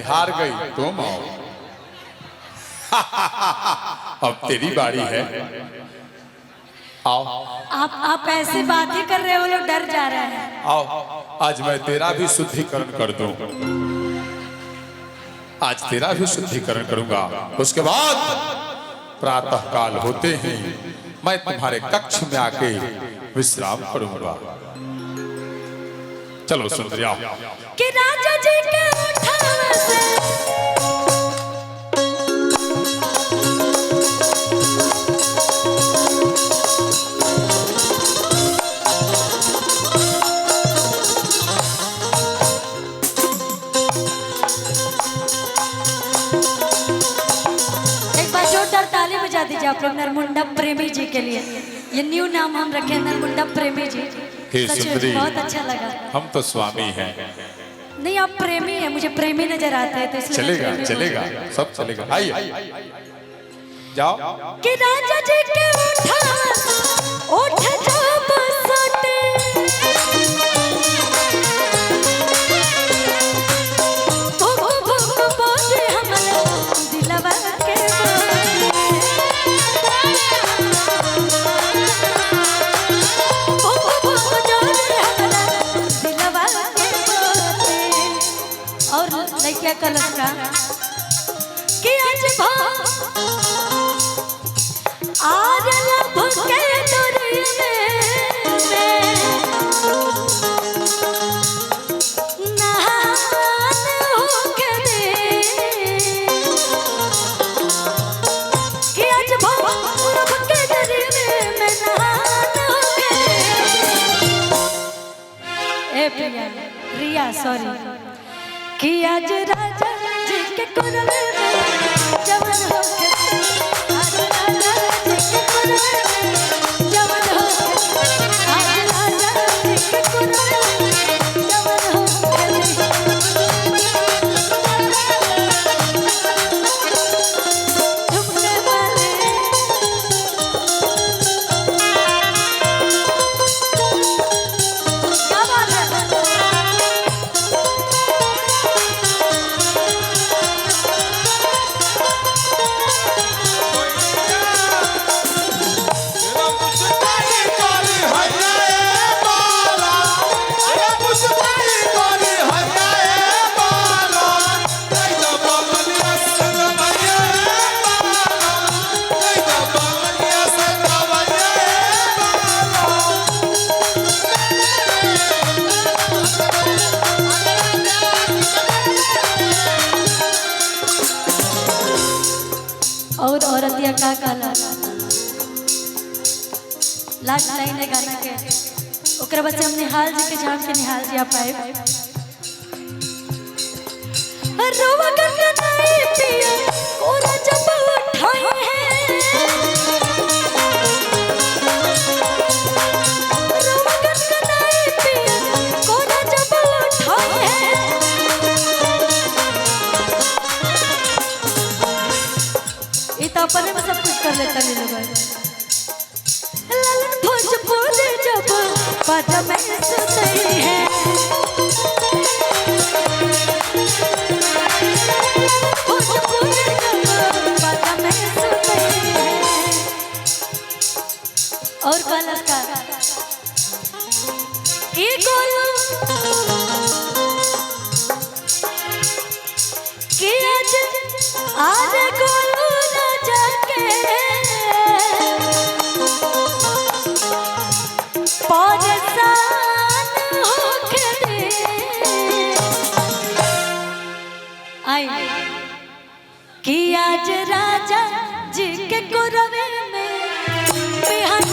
भाई हार गई तुम आओ। अब तेरी बारी है, आओ। आप ऐसे बातें कर रहे हो, लोग डर जा रहे हैं। आओ, आज मैं तेरा भी शुद्धिकरण कर दूं। आज तेरा भी शुद्धिकरण करूंगा। उसके बाद प्रातः काल होते ही मैं तुम्हारे कक्ष में आके विश्राम करूंगा। चलो सुंदरी आओ। कि राजा जी के उठावे से ताली बजा दीजिए आप लोग नरमुंडा प्रेमी जी के लिए। ये न्यू नाम हम रखे नरमुंडा प्रेमी जी। बहुत अच्छा लगा। हम तो स्वामी हैं। नहीं आप प्रेमी हैं, मुझे प्रेमी नजर आता है तो इसलिए चलेगा चलेगा सब चलेगा। आइए जाओ। कि राजा जी के उठ जा बसते क्या कलश का कि आज भुके डोरी में नहान होके दे कि आज भुके डोरी में नहान होके दे। ए प्रिया रिया सॉरी कि आज राजा जी के कुरवे में जवन हो के आज राजा जी के कुरवे में जवन हो के आज राजा जी के कुरवे में जवन हो झुमने वाले क्या बात है। और औरतिया का काला लास्ट लाइन है गाना के। ओकरा बाद से हम निहाल जी के झाम के निहाल जी आप आए। रोवा करके नहीं पिया ओरा जब उठाए हैं रोवा करके नहीं पिया ओरा जब उठाए हैं इतना अपने में सब कुछ कर लेता नहीं लोग। लालन भोजपुरी जब बात में सुनते हैं भोजपुरी जब बात में सुनते हैं। और कलर का ये गोलू कि आज गोलू राजा के परेशान होके दे आई कि आज राजा जी के कुरवे में बिहान